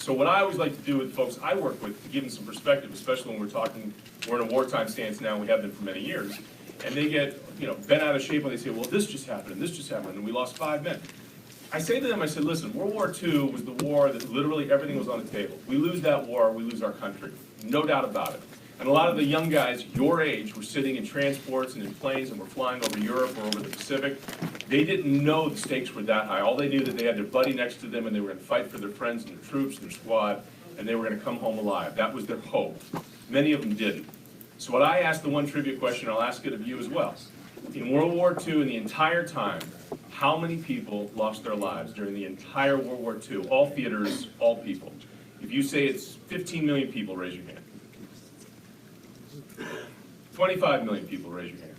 So what I always like to do with folks I work with, to give them some perspective, especially when we're in a wartime stance now, we have been for many years, and they get, bent out of shape when they say, well, this just happened, and this just happened, and we lost 5 men. I say to them, I said, listen, World War II was the war that literally everything was on the table. We lose that war, we lose our country. No doubt about it. And a lot of the young guys your age were sitting in transports and in planes and were flying over Europe or over the Pacific. They didn't know the stakes were that high. All they knew that they had their buddy next to them and they were going to fight for their friends and their troops and their squad, and they were going to come home alive. That was their hope. Many of them didn't. So what I asked the one trivia question, I'll ask it of you as well. In World War II, in the entire time, how many people lost their lives during the entire World War II? All theaters, all people. If you say it's 15 million people, raise your hand. 25 million people, raise your hand.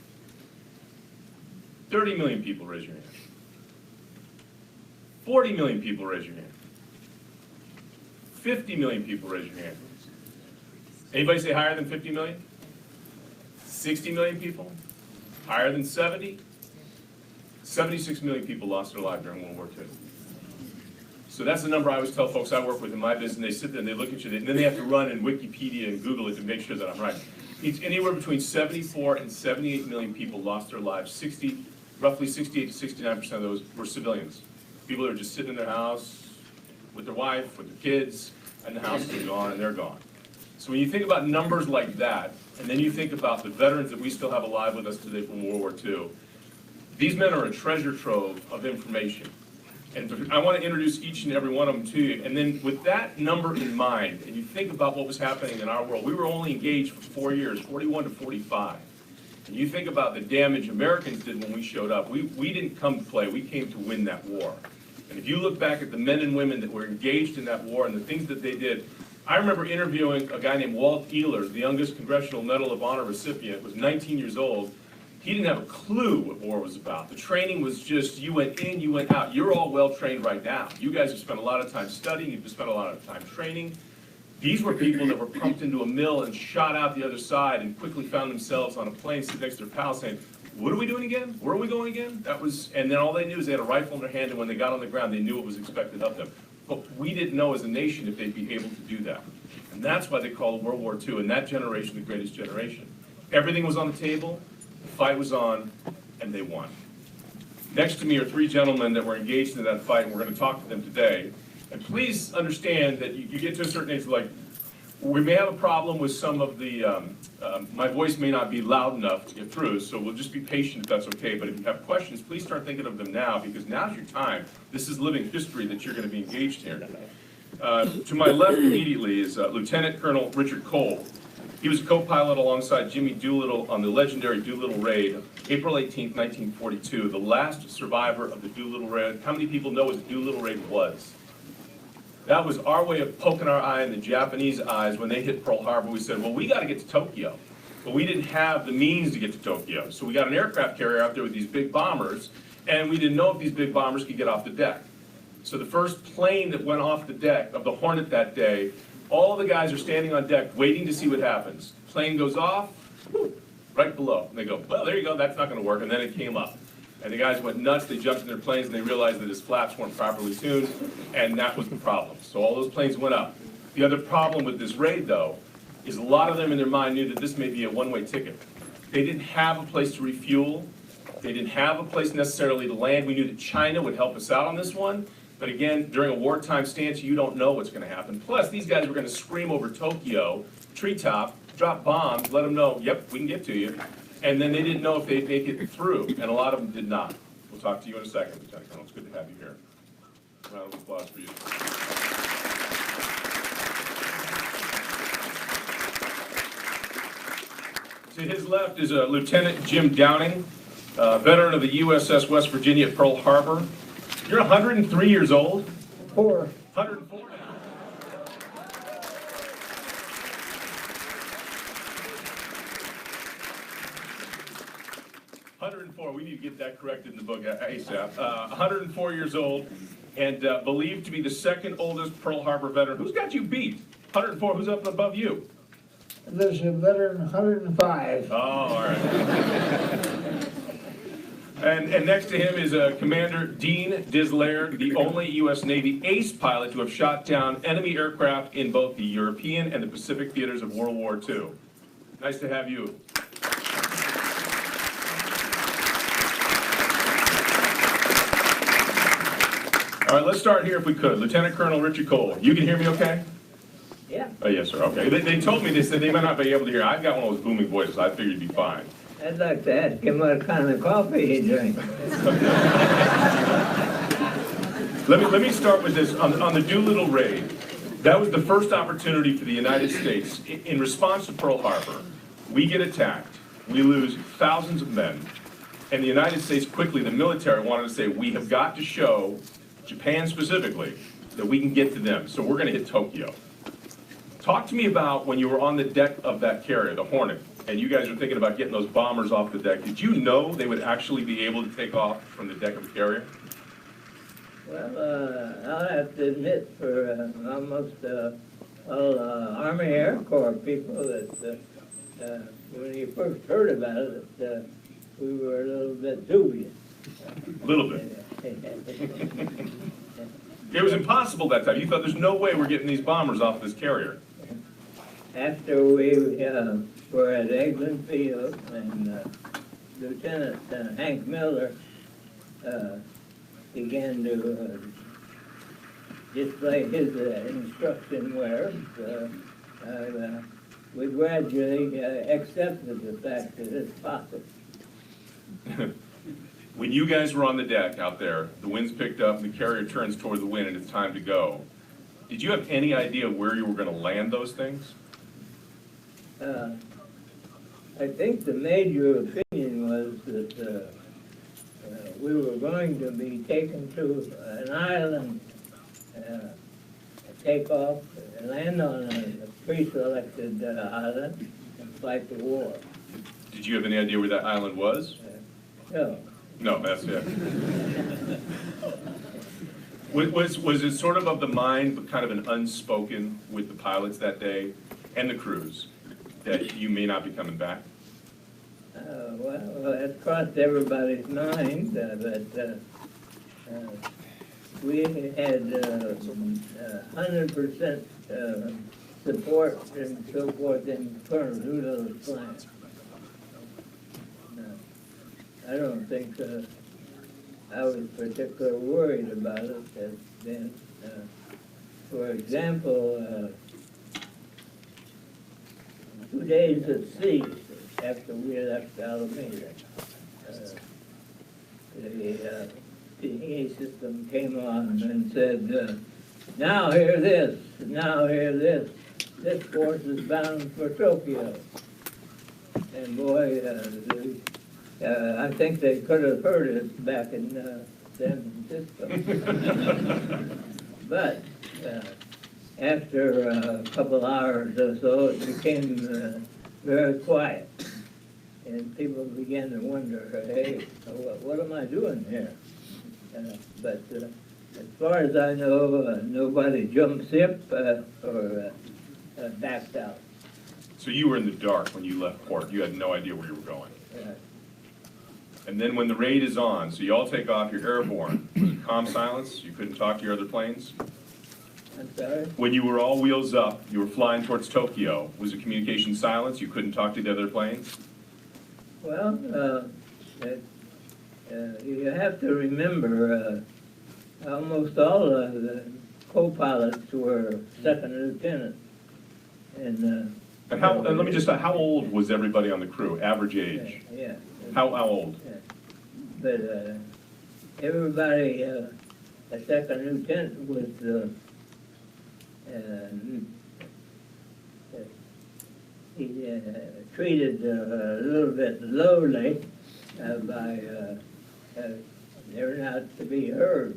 30 million people, raise your hand. 40 million people, raise your hand. 50 million people, raise your hand. Anybody say higher than 50 million? 60 million people? Higher than 70? 76 million people lost their lives during World War II. So that's the number I always tell folks I work with in my business, and they sit there and they look at you, and then they have to run in Wikipedia and Google it to make sure that I'm right. It's anywhere between 74 and 78 million people lost their lives. Roughly 68 to 69% of those were civilians. People that are just sitting in their house with their wife, with their kids, and the house is gone and they're gone. So when you think about numbers like that, and then you think about the veterans that we still have alive with us today from World War II, these men are a treasure trove of information. And I want to introduce each and every one of them to you. And then with that number in mind, and you think about what was happening in our world, we were only engaged for 4 years, 41 to 45. And you think about the damage Americans did when we showed up. We didn't come to play, we came to win that war. And if you look back at the men and women that were engaged in that war and the things that they did, I remember interviewing a guy named Walt Ehlers, the youngest Congressional Medal of Honor recipient, was 19 years old. He didn't have a clue what war was about. The training was just, you went in, you went out. You're all well trained right now. You guys have spent a lot of time studying, you've spent a lot of time training. These were people that were pumped into a mill and shot out the other side and quickly found themselves on a plane sitting next to their pals saying, what are we doing again? Where are we going again? And then all they knew is they had a rifle in their hand, and when they got on the ground, they knew what was expected of them. But we didn't know as a nation if they'd be able to do that. And that's why they call World War II and that generation the greatest generation. Everything was on the table. The fight was on, and they won. Next to me are 3 gentlemen that were engaged in that fight, and we're going to talk to them today. And please understand that you get to a certain age, like, we may have a problem with some of the, my voice may not be loud enough to get through, so we'll just be patient if that's okay. But if you have questions, please start thinking of them now, because now's your time. This is living history that you're going to be engaged here. To my left immediately is Lieutenant Colonel Richard Cole. He was a co-pilot alongside Jimmy Doolittle on the legendary Doolittle Raid, April 18th, 1942, the last survivor of the Doolittle Raid. How many people know what the Doolittle Raid was? That was our way of poking our eye in the Japanese eyes when they hit Pearl Harbor. We said, well, we got to get to Tokyo. But we didn't have the means to get to Tokyo. So we got an aircraft carrier out there with these big bombers, and we didn't know if these big bombers could get off the deck. So the first plane that went off the deck of the Hornet that day, all of the guys are standing on deck waiting to see what happens. Plane goes off, right below. And they go, well, there you go, that's not going to work. And then it came up. And the guys went nuts, they jumped in their planes, and they realized that his flaps weren't properly tuned, and that was the problem. So all those planes went up. The other problem with this raid, though, is a lot of them in their mind knew that this may be a one-way ticket. They didn't have a place to refuel. They didn't have a place necessarily to land. We knew that China would help us out on this one. But again, during a wartime stance, you don't know what's going to happen. Plus, these guys were going to scream over Tokyo, treetop, drop bombs, let them know, yep, we can get to you. And then they didn't know if they'd make it through, and a lot of them did not. We'll talk to you in a second, Lieutenant Colonel. It's good to have you here. Round of applause for you. To his left is Lieutenant Jim Downing, veteran of the USS West Virginia at Pearl Harbor. You're 103 years old? 104 now. We need to get that corrected in the book ASAP. 104 years old and believed to be the second oldest Pearl Harbor veteran. Who's got you beat? 104, who's up above you? There's a veteran 105. Oh, all right. And next to him is Commander Dean Laird, the only U.S. Navy ace pilot to have shot down enemy aircraft in both the European and the Pacific theaters of World War II. Nice to have you. All right, let's start here if we could. Lieutenant Colonel Richard Cole, you can hear me okay? Yeah, Oh, yes, sir, okay. They told me, they said they might not be able to hear. I've got one of those booming voices. I figured you'd be fine. I'd like to ask him what kind of coffee he drinks. Let me start with this. On the Doolittle Raid, that was the first opportunity for the United States. In response to Pearl Harbor, we get attacked. We lose thousands of men. And the United States quickly, the military wanted to say, we have got to show Japan specifically that we can get to them. So we're going to hit Tokyo. Talk to me about when you were on the deck of that carrier, the Hornet, and you guys were thinking about getting those bombers off the deck. Did you know they would actually be able to take off from the deck of the carrier? Well, I'll have to admit for almost all Army Air Corps people that when you first heard about it, we were a little bit dubious. A little bit. It was impossible that time. You thought there's no way we're getting these bombers off this carrier. After we were at Eglin Field and Lieutenant Hank Miller began to display his instruction wares, we gradually accepted the fact that it's possible. When you guys were on the deck out there, the wind's picked up, the carrier turns toward the wind, and it's time to go. Did you have any idea where you were going to land those things? I think the major opinion was that we were going to be taken to an island, take off, land on a pre-selected island, and fight the war. Did you have any idea where that island was? No. No, that's it. Was it sort of the mind, but kind of an unspoken with the pilots that day and the crews, that you may not be coming back? Well, it crossed everybody's mind, but we had 100% support and so forth in Colonel Doolittle's plan. I don't think I was particularly worried about it then. For example, 2 days at sea after we left Alameda, the PA system came on and said, now hear this, now hear this. This force is bound for Tokyo. And boy, I think they could have heard it back in San Francisco. But after a couple hours or so, it became very quiet. And people began to wonder, hey, what am I doing here? But as far as I know, nobody jumped ship or backed out. So you were in the dark when you left port. You had no idea where you were going. And then when the raid is on, so you all take off, you're airborne. Was it calm silence? You couldn't talk to your other planes? I'm sorry? When you were all wheels up, you were flying towards Tokyo, was it communication silence? You couldn't talk to the other planes? Well, you have to remember, almost all of the co-pilots were second lieutenants. And let me just, how old was everybody on the crew, average age? Yeah. How old? Yeah. But everybody, a second lieutenant was, he treated a little bit lowly by they're not to be heard.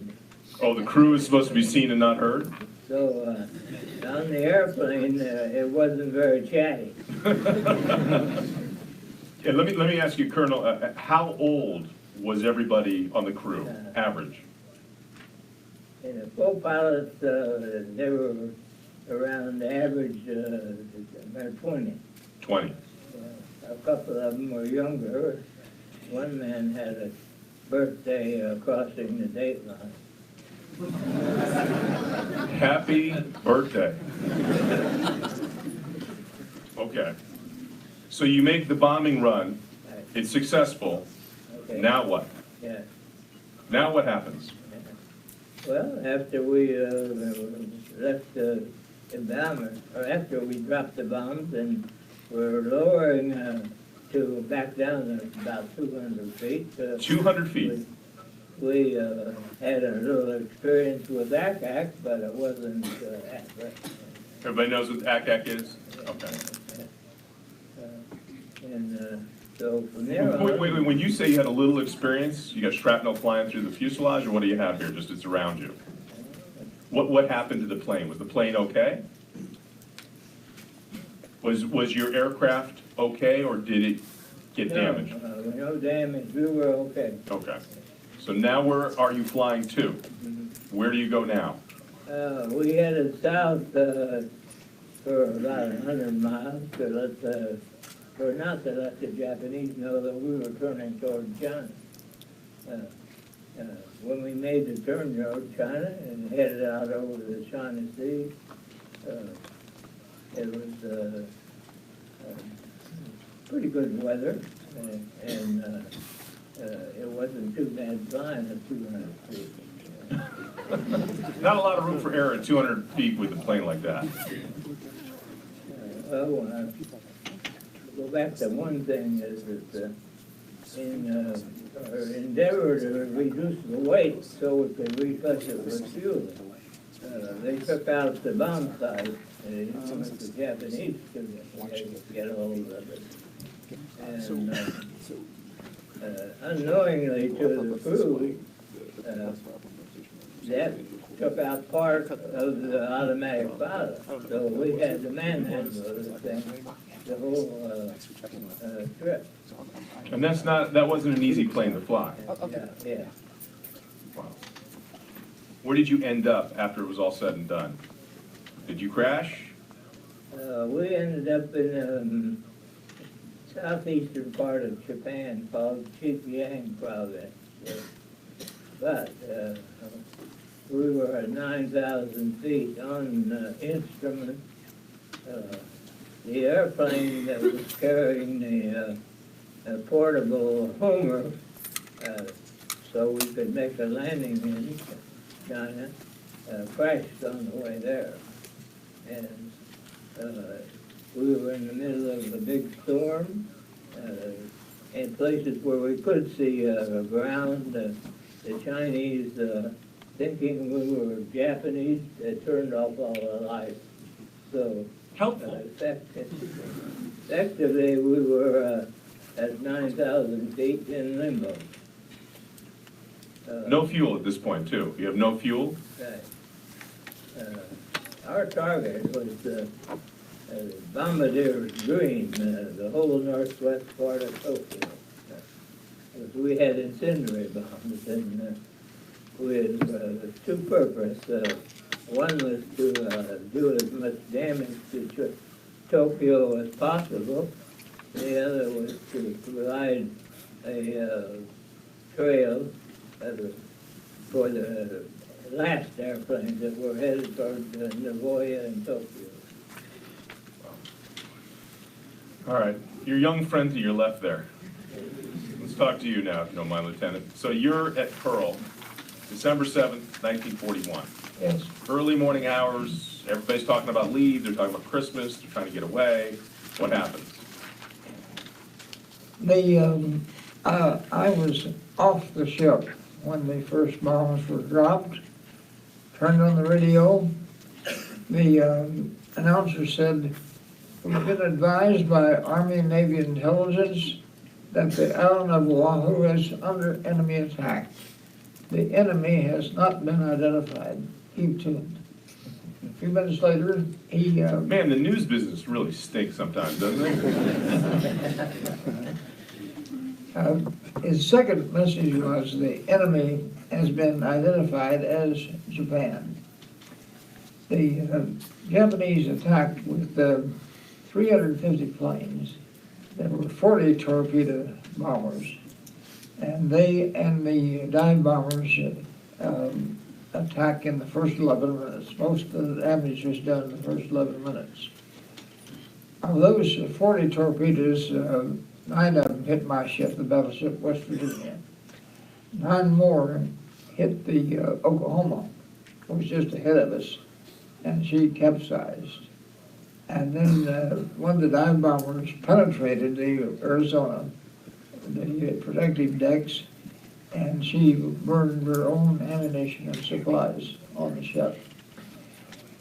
Oh, the crew is supposed to be seen and not heard? So on the airplane, it wasn't very chatty. Yeah, let me ask you, Colonel, how old was everybody on the crew, average? And the co-pilots, they were around the average about 20. 20. A couple of them were younger. One man had birthday crossing the date line. Happy birthday. Okay. So you make the bombing run, Right. it's successful, Okay. now what? Yeah. Now what happens? Well, after we left the bomber, or after we dropped the bombs and we're lowering to back down to about 200 feet. 200 feet. We had a little experience with ACAC, but it wasn't accurate. Everybody knows what ACAC is? Okay. So from there on. Wait, when you say you had a little experience, you got shrapnel flying through the fuselage, or what do you have here, just it's around you? What happened to the plane? Was the plane okay? Was your aircraft okay, or did it get damaged? No damage, we were okay. Okay. So now where are you flying to? Where do you go now? We headed south for about 100 miles not to let the Japanese know that we were turning toward China. When we made the turn toward China and headed out over the China Sea, it was pretty good weather, and it wasn't too bad flying at 200 feet. Not a lot of room for error at 200 feet with a plane like that. Go back to one thing is that in our endeavor to reduce the weight so we could refresh it with fuel, they took out the bomb sight and they didn't want the Japanese to get a hold of it. And unknowingly to the crew, that took out part of the automatic pilot. So we had to manhandle the thing the whole trip. And that wasn't an easy plane to fly. Yeah. Wow. Where did you end up after it was all said and done? Did you crash? We ended up in southeastern part of Japan called Cmdr province. But we were at 9,000 feet on instrument. The airplane that was carrying the portable Homer, so we could make a landing in China, crashed on the way there. And we were in the middle of a big storm, in places where we could see ground. The Chinese, thinking we were Japanese, turned off all the lights. So Helpful. effectively, we were at 9,000 feet in limbo. No fuel at this point, too. You have no fuel? Right. Our target was Bombardier's Green, the whole northwest part of Tokyo. Because we had incendiary bombs, and with two purposes. One was to do as much damage to Tokyo as possible. The other was to provide a trail for the last airplanes that were headed toward Nagoya and Tokyo. All right. Your young friend to your left there. Let's talk to you now, if you don't mind, Lieutenant. So you're at Pearl, December 7th, 1941. Yes. Early morning hours, everybody's talking about leave, they're talking about Christmas, they're trying to get away. What happens? I was off the ship when the first bombs were dropped, turned on the radio. The announcer said, "We've been advised by Army and Navy intelligence that the island of Oahu is under enemy attack. The enemy has not been identified. Keep tuned." A few minutes later, he... Man, the news business really stinks sometimes, doesn't it? His second message was the enemy has been identified as Japan. The Japanese attacked with 350 planes. There were 40 torpedo bombers. And they and the dive bombers attack in the first 11 minutes. Most of the damage was done in the first 11 minutes. Of those 40 torpedoes, 9 of them hit my ship, the battleship West Virginia. 9 more hit the Oklahoma, which was just ahead of us, and she capsized. And then one of the dive bombers penetrated the Arizona, the protective decks, and she burned her own ammunition and supplies on the ship.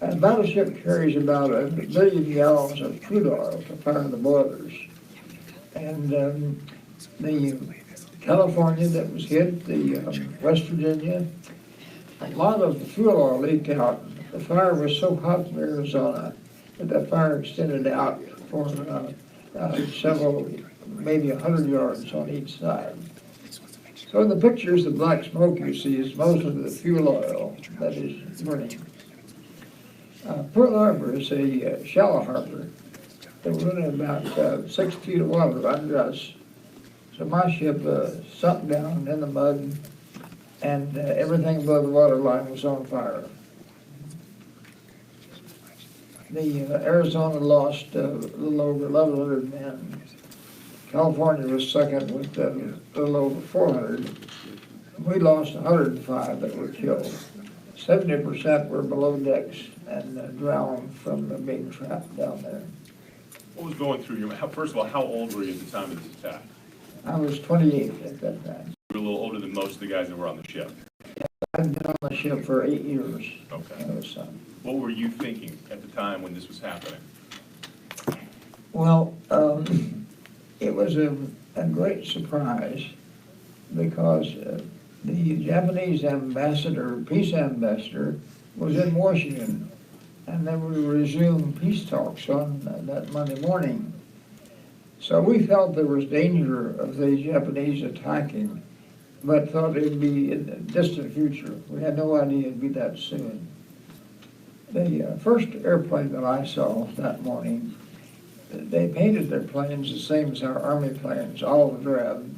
A battleship carries about 1 billion gallons of crude oil to fire the boilers. And the California that was hit, the West Virginia, a lot of the fuel oil leaked out. The fire was so hot in Arizona that the fire extended out for several, maybe 100 yards on each side. So in the pictures, the black smoke you see is most of the fuel oil that is burning. Pearl Harbor is a shallow harbor. There were only about 6 feet of water under us. So my ship sunk down in the mud, and everything above the water line was on fire. The Arizona lost a little over 1,100 men. California was second with a little over 400. We lost 105 that were killed. 70% were below decks and drowned from being trapped down there. What was going through your mind? First of all, how old were you at the time of this attack? I was 28 at that time. You were a little older than most of the guys that were on the ship. I'd been on the ship for 8 years. Okay. What were you thinking at the time when this was happening? Well, it was a great surprise because the Japanese ambassador, peace ambassador, was in Washington, and they would resume peace talks on that Monday morning. So we felt there was danger of the Japanese attacking, but thought it would be in the distant future. We had no idea it'd be that soon. The first airplane that I saw that morning, they painted their planes the same as our Army planes, olive drab.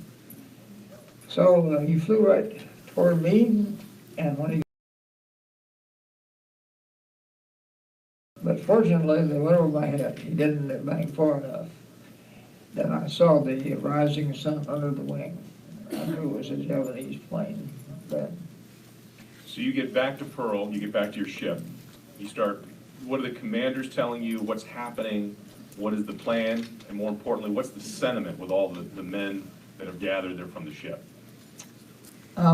So he flew right toward me, and when he... But fortunately, they went over my head. He didn't bang far enough. Then I saw the rising sun under the wing. I knew it was a Japanese plane then. So you get back to Pearl, you get back to your ship. You start, what are the commanders telling you? What's happening? What is the plan? And more importantly, what's the sentiment with all the men that have gathered there from the ship? There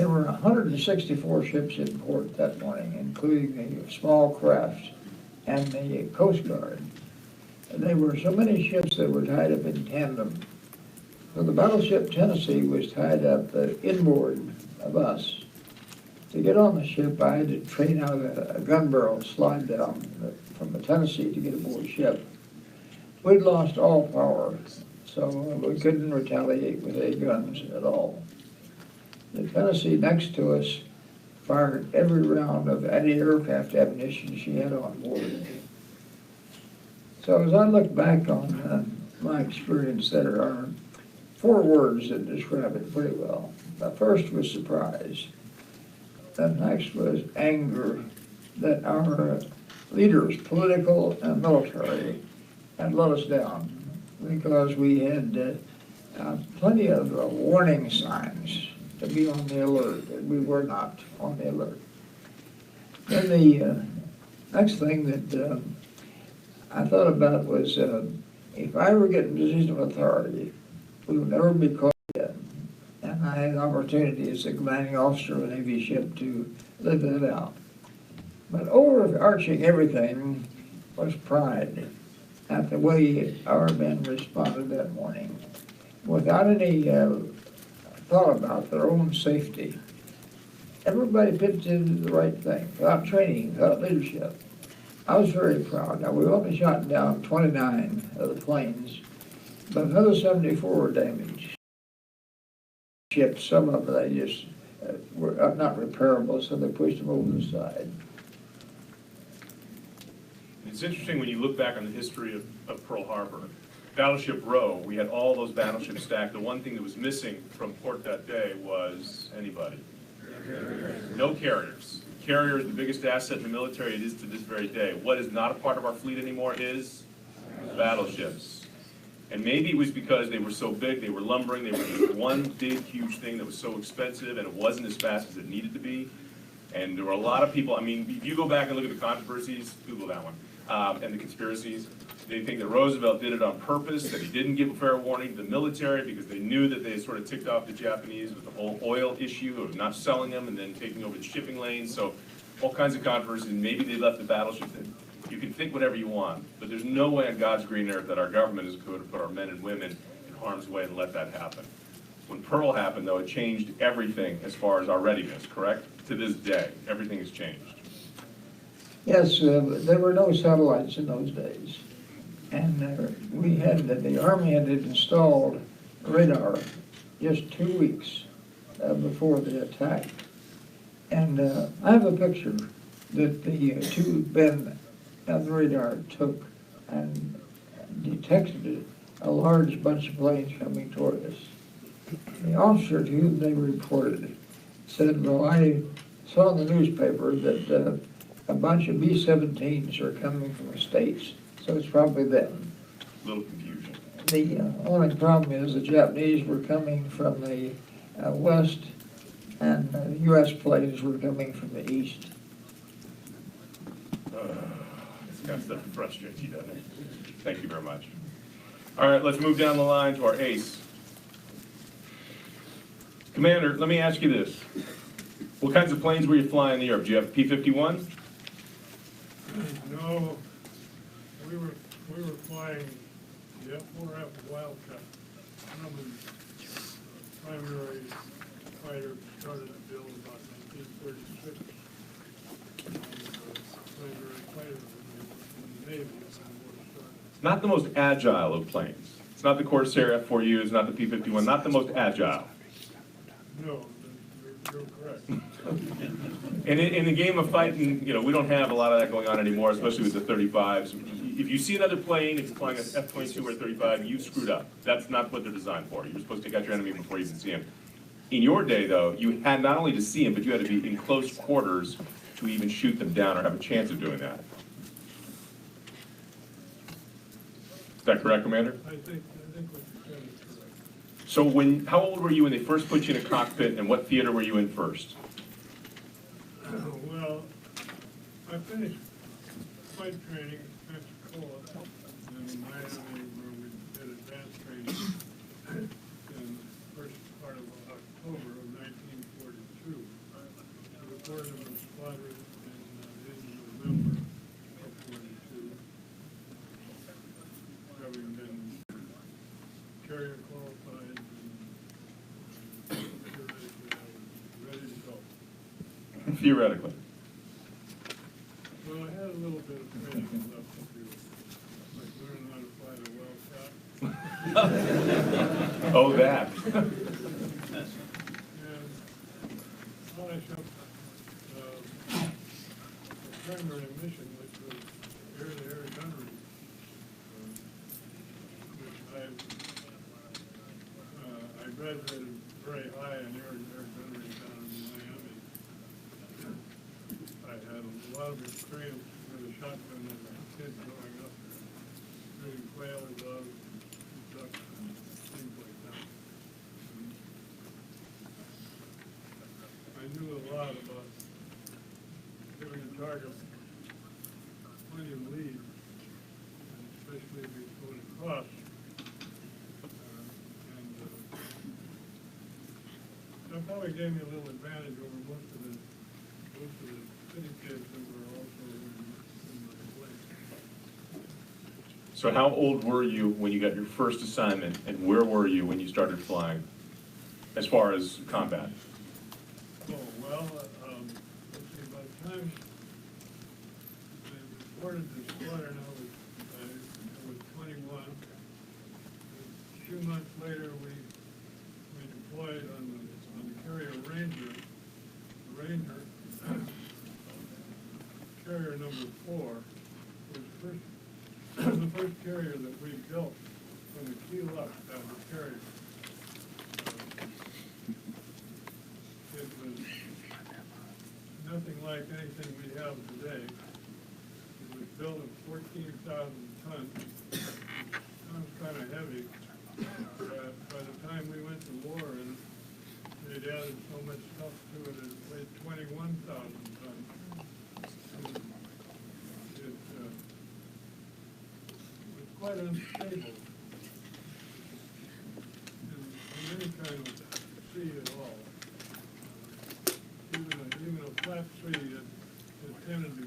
were 164 ships in port that morning, including the small craft and the Coast Guard. There were so many ships that were tied up in tandem. So the battleship Tennessee was tied up inboard of us. To get on the ship, I had to train out a gun barrel slide down from the Tennessee to get aboard ship. We'd lost all power, so we couldn't retaliate with any guns at all. The Tennessee next to us fired every round of anti-aircraft ammunition she had on board. So as I look back on my experience, there are 4 words that describe it pretty well. The first was surprise. The next was anger that our leaders, political and military, had let us down because we had plenty of warning signs to be on the alert, and we were not on the alert. Then the next thing that I thought about was if I ever get in a position of authority, we would never be caught again. And I had an opportunity as a commanding officer of a Navy ship to live that out. But overarching everything was pride at the way our men responded that morning, without any thought about their own safety. Everybody pitched into the right thing, without training, without leadership. I was very proud. Now, we only shot down 29 of the planes, but another 74 were damaged. Ships, some of them, they just were not repairable, so they pushed them over the side. It's interesting when you look back on the history of Pearl Harbor, Battleship Row, we had all those battleships stacked. The one thing that was missing from port that day was anybody? No carriers. Carrier is the biggest asset in the military. It is to this very day. What is not a part of our fleet anymore is battleships. And maybe it was because they were so big, they were lumbering, they were just one big, huge thing that was so expensive, and it wasn't as fast as it needed to be. And there were a lot of people, I mean, if you go back and look at the controversies, Google that one, and the conspiracies, they think that Roosevelt did it on purpose, that he didn't give a fair warning to the military because they knew that they had sort of ticked off the Japanese with the whole oil issue of not selling them and then taking over the shipping lanes. So all kinds of controversies, and maybe they left the battleships in. You can think whatever you want, but there's no way on God's green earth that our government is going to put our men and women in harm's way and let that happen. When Pearl happened, though, it changed everything as far as our readiness, correct? To this day, everything has changed. Yes, there were no satellites in those days. And the Army had installed radar just 2 weeks before the attack. And I have a picture that the two men on the radar took and detected a large bunch of planes coming toward us. The officer to whom they reported said, well, I saw in the newspaper that a bunch of B-17s are coming from the States, so it's probably them. A little confusion. The only problem is the Japanese were coming from the west, and the U.S. planes were coming from the east. This kind of stuff frustrates you, doesn't it? Thank you very much. All right, let's move down the line to our ace. Commander, let me ask you this. What kinds of planes were you flying in Europe? Do you have a P-51? No, we were flying the F-4F Wildcat, primary fighter started to build about 1936. Primary fighter in the Navy as the war started. Not the most agile of planes. It's not the Corsair F-4U, it's not the P-51, not the most agile. No, you're correct. And in the game of fighting, you know, we don't have a lot of that going on anymore, especially with the 35s. If you see another plane, if you're flying an F-22 or 35, you've screwed up. That's not what they're designed for. You're supposed to take out your enemy before you even see him. In your day, though, you had not only to see him, but you had to be in close quarters to even shoot them down or have a chance of doing that. Is that correct, Commander? I think what you said is correct. So how old were you when they first put you in a cockpit, and what theater were you in first? Well, I finished flight training at Pensacola in Miami, where we did advanced training in the first part of October of 1942. I reported to the squadron in November of 42, having been carrier qualified and ready to go. Theoretically. Well, I had a little bit of training left to do, like learning how to fly the Wildcat. Oh, that. And finish up the primary mission, which was air-to-air gunnery, which I graduated very high in air-to-air gunnery down in Miami. I had a lot of experience with a shotgun as a kid growing up, shooting quail, doves, ducks, and things like that. I knew a lot about giving a target plenty of lead, and especially if he's going across. That probably gave me a little advantage over most of the city kids that were also in my place. So how old were you when you got your first assignment, and where were you when you started flying, as far as combat? Oh, well, let's see, by the time I reported to squadron, I was 21. A few months later, we deployed on the carrier Ranger. The Ranger, carrier number 4, was the first carrier that we built from the keel up down the carrier. It was nothing like anything we have today. It was built at 14,000 tons. Sounds kind of heavy. By the time we went to war, and they'd added so much stuff to it, it weighed 21,000 tons. It was quite unstable in any kind of sea at all. Even a flat sea, it tended to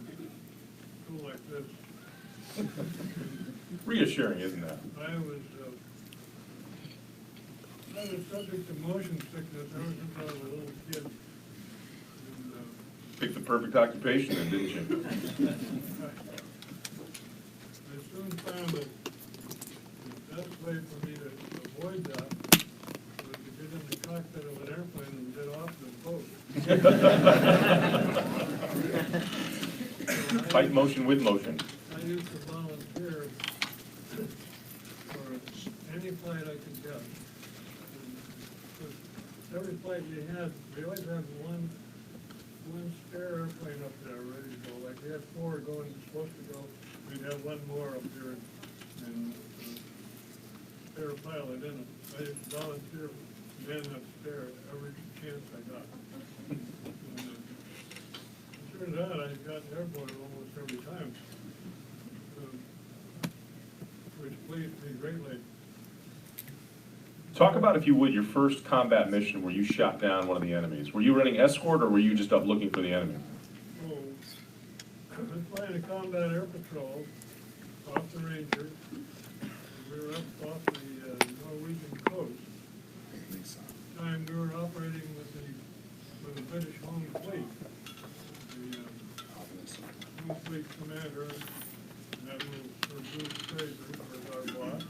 go like this. Reassuring, isn't that? I was subject to motion sickness ever since I was a little kid. And, Picked the perfect occupation then, didn't you? I soon found that the best way for me to avoid that was to get in the cockpit of an airplane and get off the boat. Fight motion with motion. I used to volunteer for any flight I could get. And, every flight we always had one spare airplane up there ready to go. Like we had 4 supposed to go. We'd have 1 more up there and spare pilot in it. I used to volunteer man up spare every chance I got. And, it turns out I got airborne almost every time, which pleased me greatly. Talk about, if you would, your first combat mission where you shot down one of the enemies. Were you running escort or were you just up looking for the enemy? Oh, I was flying a combat air patrol off the Ranger. We were up off the Norwegian coast. At the time we were operating with the British Home Fleet. The Home Fleet commander, Admiral Sir Bruce Fraser, was our boss.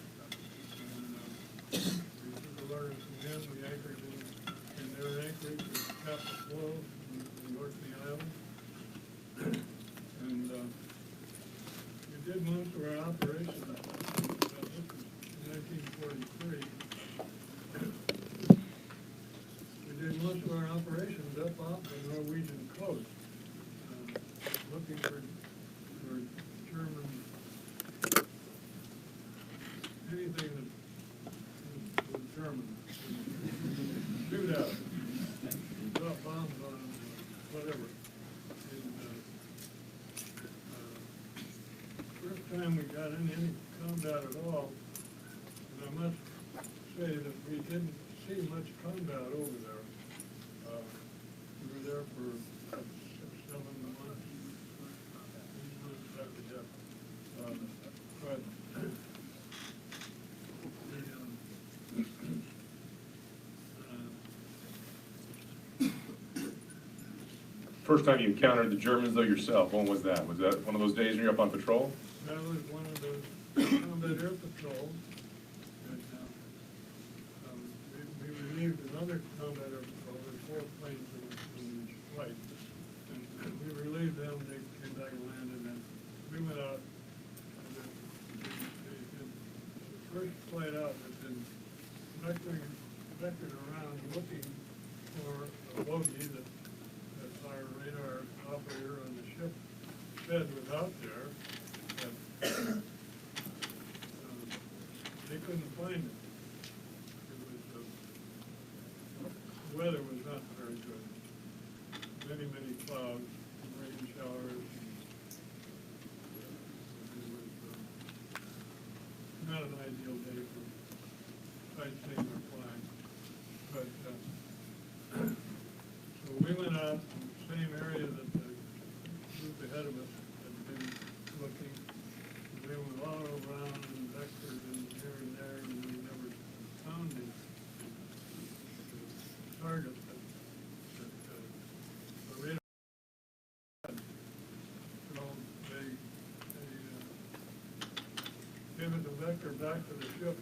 And we took a learning from him. We anchored in their anchorage at Chapel Flow in the Orkney Islands. And we did most of our operations, this was 1943. We did most of our operations up off the Norwegian coast, looking for German, anything that was German. Shoot out, drop bombs on them, whatever. First time we got in any combat at all, and I must say that we didn't see much combat over there. We were there for 6, 7 months, 8 months after that. But First time you encountered the Germans, though, yourself, when was that? Was that one of those days when you're up on patrol? that was one of those combat air patrols. And, we relieved another combat air patrol. There were 4 planes in each flight. And we relieved them, they came back and landed, and we went out. The first flight out had been vectored around looking for a bogey that our radar operator on the ship said was out there. They couldn't find it. The weather was not very good. Many clouds, rain showers. It was not an ideal day for sightseeing or flying. But so we went out in the same area that the group ahead of us had been looking. We went all around and vectored and here and there, and we never found the target that the radar had. So they gave the vector back to the ship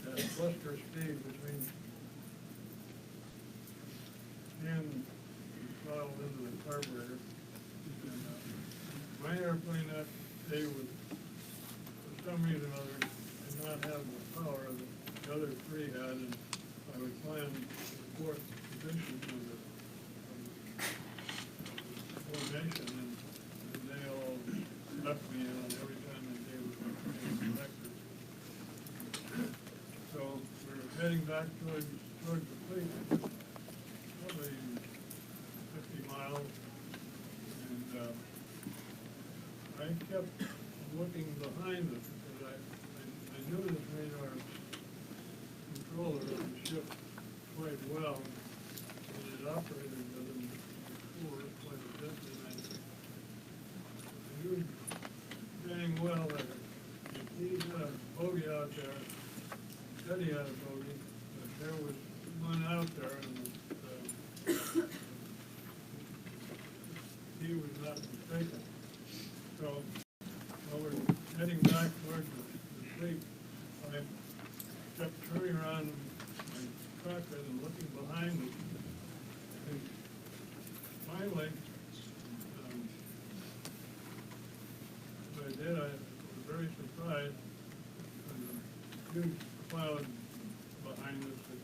at cluster speed, which means 10 throttled into the carburetor. And, my airplane that day was some reason or other, did not have the power that the other three had, and I was playing the fourth position of the formation, and they all left me on every time they gave a director. So we're heading back towards the fleet, probably 50 miles, and I kept looking behind us because I knew this radar controller of the ship quite well, and it operated with him before quite a bit, and I knew dang well that if he had a bogey out there, said he had a bogey, but there was one out there, and he was not mistaken. So, while we're heading back towards the fleet, I kept turning around my cockpit and looking behind me. And finally, what I did, I was very surprised when the huge cloud behind us that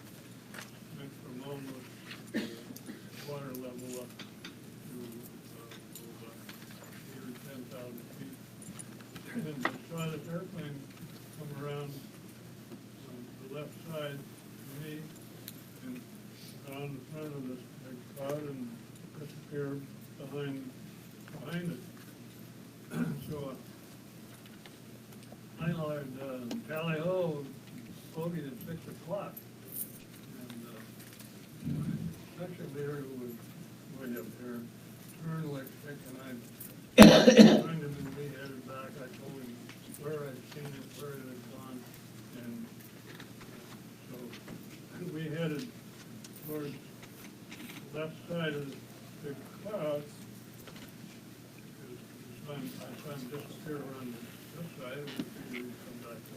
went from almost water level up to 8 or 10,000 feet. And I saw this airplane come around the left side of me and on the front of this big cloud and disappear behind it. So I Laird, tally ho, bogeyed at 6 o'clock. And section leader, who was way up there, turned like stick, and I joined him, and we headed back. I told him where I'd seen it, where it had gone, and so we headed towards the left side of the big cloud. I saw him disappear around this side, and we figured he'd come back to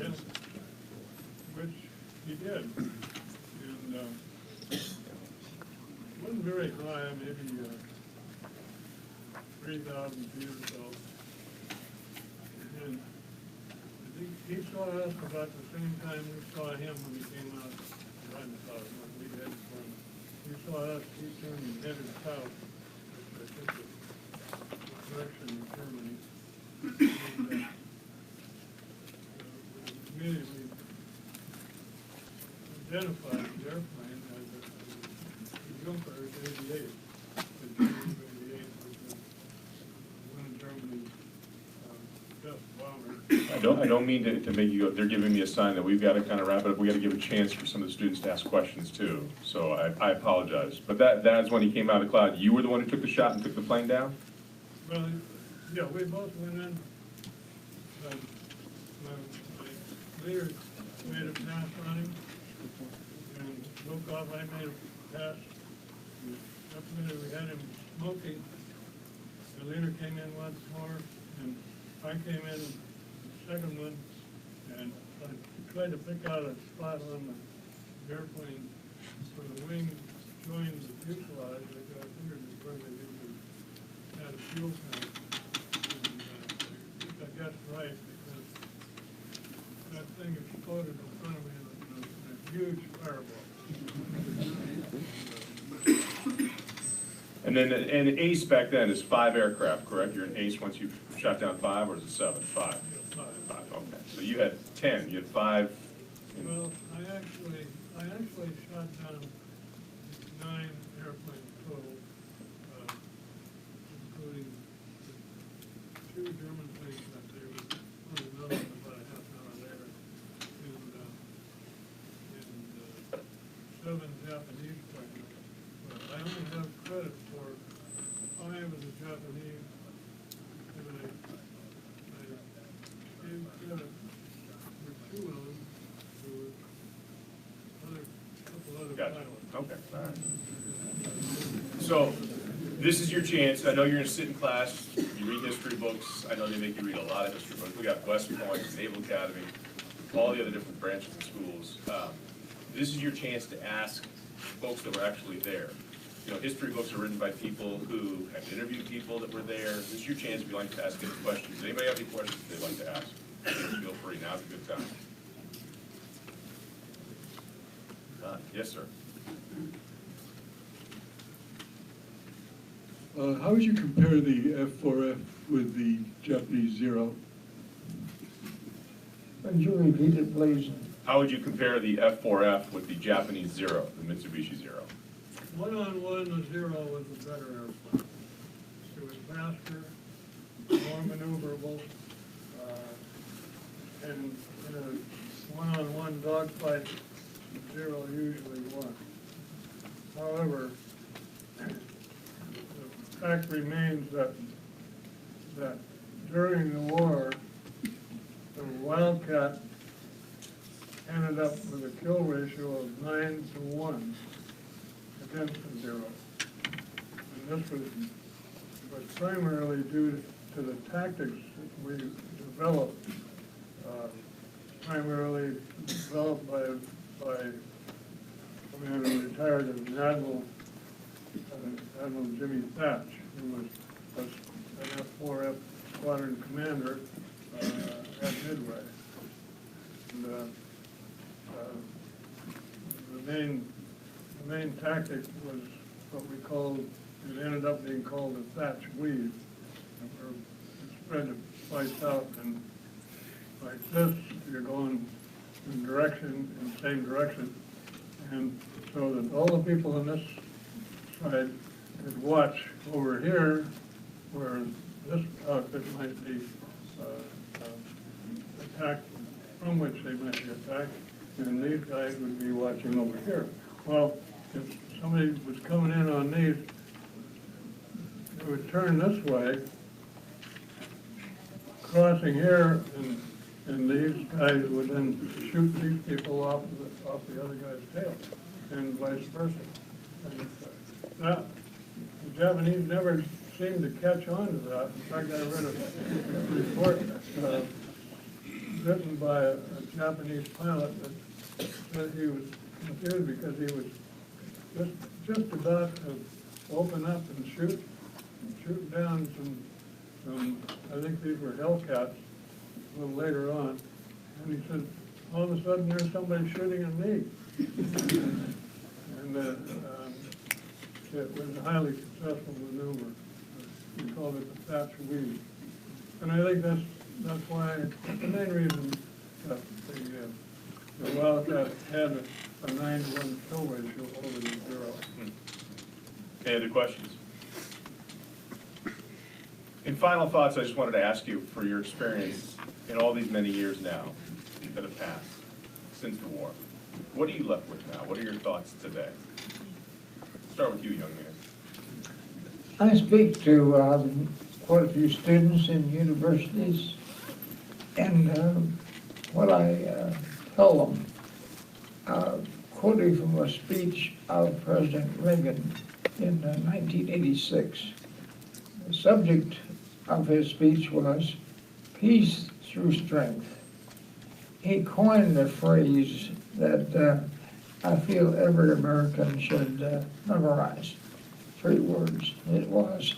this, which he did. And wasn't very high, maybe 3,000 feet or so. And I think he saw us about the same time we saw him when he came out behind the house, when we headed for him. He saw us, he turned and headed south, which I think was the direction of Germany. And immediately identified the airplane as a Junker 88. The Junker 88 was one of Germany's best bombers. I don't mean to make you go, they're giving me a sign that we've got to kind of wrap it up. We got to give a chance for some of the students to ask questions too. So I apologize. But that is when he came out of the cloud. You were the one who took the shot and took the plane down? Well, yeah, we both went in. My leader made a pass on him and broke off. I made a pass. After a minute, we had him smoking. The leader came in once more, and I came in the second one, and I tried to pick out a spot on the airplane where the wing joined the fuselage. I figured it was where they usually had a fuel tank. And I guessed right, because that thing exploded in front of me in a huge fireball. And then, and ACE back then is 5 aircraft, correct? You're an ACE once you've shot down 5, or is it 7? 5? 5, okay. So you had 10, you had 5. Well, I actually shot down 9 airplanes total, including the 2 German planes that they were on another one about a half an hour later, and 7 Japanese planes. But I only have credit for 5 of the Japanese, and I gave credit for 2 of them to a couple other Gotcha. pilots. Okay, all right. So, this is your chance. I know you're gonna sit in class, you read history books. I know they make you read a lot of history books. We got West Point, Naval Academy, all the other different branches of schools. This is your chance to ask folks that were actually there. You know, history books are written by people who have interviewed people that were there. This is your chance if you'd like to ask any questions. Does anybody have any questions they'd like to ask? Feel free, now's a good time. Yes, sir. How would you compare the F4F with the Japanese Zero? Would you repeat it, please? How would you compare the F4F with the Japanese Zero, the Mitsubishi Zero? One-on-one, the Zero was a better airplane. It was faster, more maneuverable, and in a one-on-one dogfight, the Zero usually won. However, the fact remains that during the war, the Wildcat ended up with a kill ratio of 9-to-1 against the Zero. And this was primarily due to the tactics that we developed, primarily developed by a man who retired as an Admiral Jimmy Thatch, who was an F4F squadron commander at Midway. And, the main tactic was what we called, it ended up being called the Thatch weave. Where it spread the fights out, and like this, you're going in the same direction. And so that all the people on this side could watch over here where this outfit might be attacked, from which they might be attacked, and these guys would be watching over here. Well, if somebody was coming in on these, they would turn this way, crossing here, and these guys would then shoot these people off the other guy's tail, and vice versa. And that, the Japanese never seemed to catch on to that. In fact, I read a report written by a Japanese pilot that said he was confused because he was just about to open up and shoot down some, I think these were Hellcats, a little later on, and he said, all of a sudden there's somebody shooting at me. And it was a highly successful maneuver. We called it the Thatch weave. And I think that's why, that's the main reason that the Wildcat had a 9-to-1 kill ratio over the Zero. Any other questions? In final thoughts, I just wanted to ask you for your experience in all these many years now that have passed since the war. What are you left with now? What are your thoughts today? Start with you, young man. I speak to quite a few students in universities, and what I tell them, quoting from a speech of President Reagan in 1986, the subject of his speech was peace through strength. He coined a phrase that I feel every American should memorize. 3 words. It was,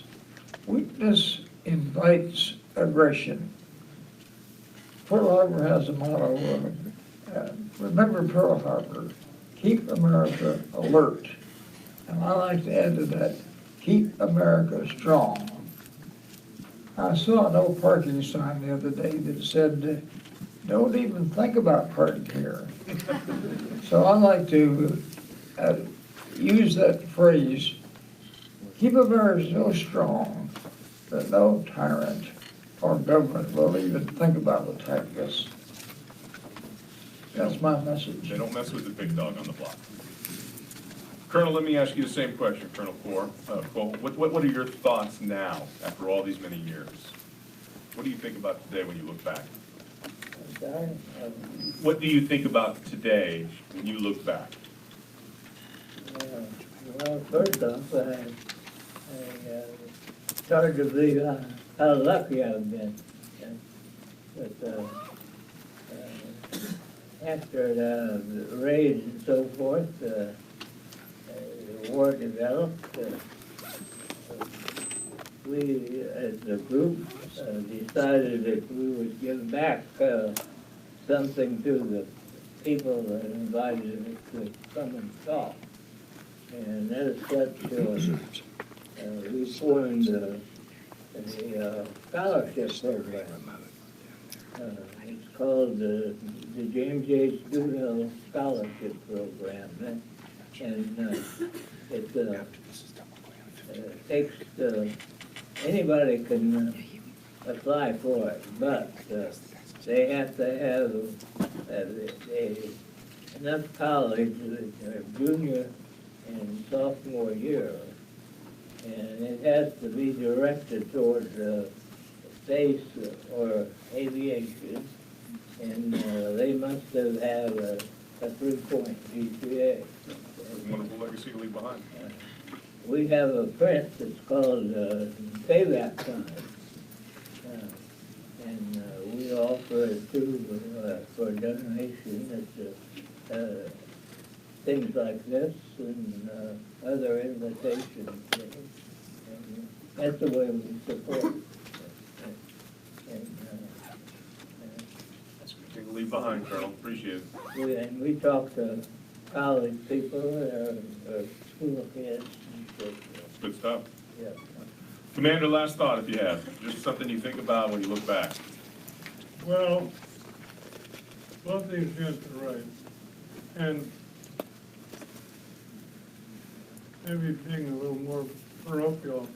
weakness invites aggression. Pearl Harbor has a motto, remember Pearl Harbor, keep America alert. And I like to add to that, keep America strong. I saw an old parking sign the other day that said, don't even think about parking here. So I like to use that phrase, keep America so strong that no tyrant or government will even think of attacking us. That's my message. They don't mess with the big dog on the block. Colonel, let me ask you the same question, Colonel Cole. What are your thoughts now, after all these many years? What do you think about today when you look back? What do you think about today when you look back? Well, first off, I started to believe how lucky I've been. But after the raids and so forth, the war developed, we, as a group, decided that we would give back something to the people that invited us to come and talk. And as such, we formed a scholarship program. It's called the James H. Doolittle Scholarship Program. And it takes, anybody can apply for it, but they have to have enough college, their junior and sophomore year. And it has to be directed towards space or aviation, and they must have had a 3-point GPA. Wonderful legacy to leave behind. We have a print that's called Payback Time, and we offer it too for donation. It's things like this and other invitations. And that's the way we support. That's a good thing to leave behind, Colonel. Appreciate it. And we talk to college people or school kids. That's good stuff. Yeah. Commander, last thought if you have. Just something you think about when you look back. Well, both these guys are right. And maybe being a little more parochial,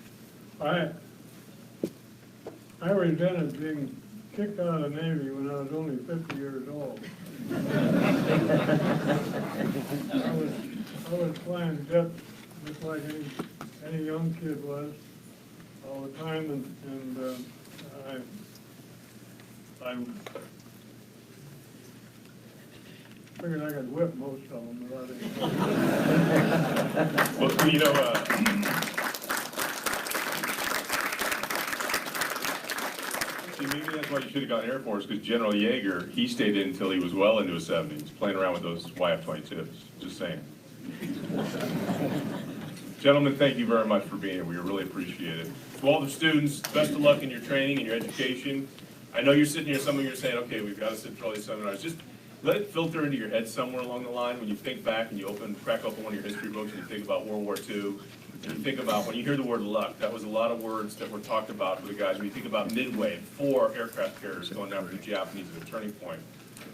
I resented being kicked out of the Navy when I was only 50 years old. I was flying jets just like any young kid was all the time, and I figured I could whip most of them without any. Well, you know, see, maybe that's why you should have gone Air Force, because General Yeager, he stayed in until he was well into his 70s, playing around with those YF-22s. Just saying. Gentlemen, thank you very much for being here. We really appreciate it. To all the students, best of luck in your training and your education. I know you're sitting here, some of you are saying, okay, we've got to sit through all these seminars. Just let it filter into your head somewhere along the line when you think back and you crack open one of your history books and you think about World War II. And you think about, when you hear the word luck, that was a lot of words that were talked about for the guys. When you think about Midway, 4 aircraft carriers going down for the Japanese at a turning point.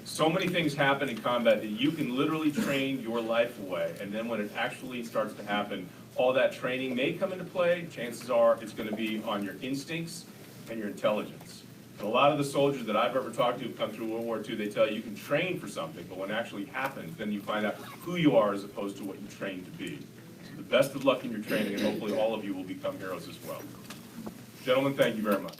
So many things happen in combat that you can literally train your life away. And then when it actually starts to happen, all that training may come into play. Chances are it's going to be on your instincts and your intelligence. And a lot of the soldiers that I've ever talked to who've come through World War II, they tell you can train for something, but when it actually happens, then you find out who you are as opposed to what you trained to be. So the best of luck in your training, and hopefully all of you will become heroes as well. Gentlemen, thank you very much.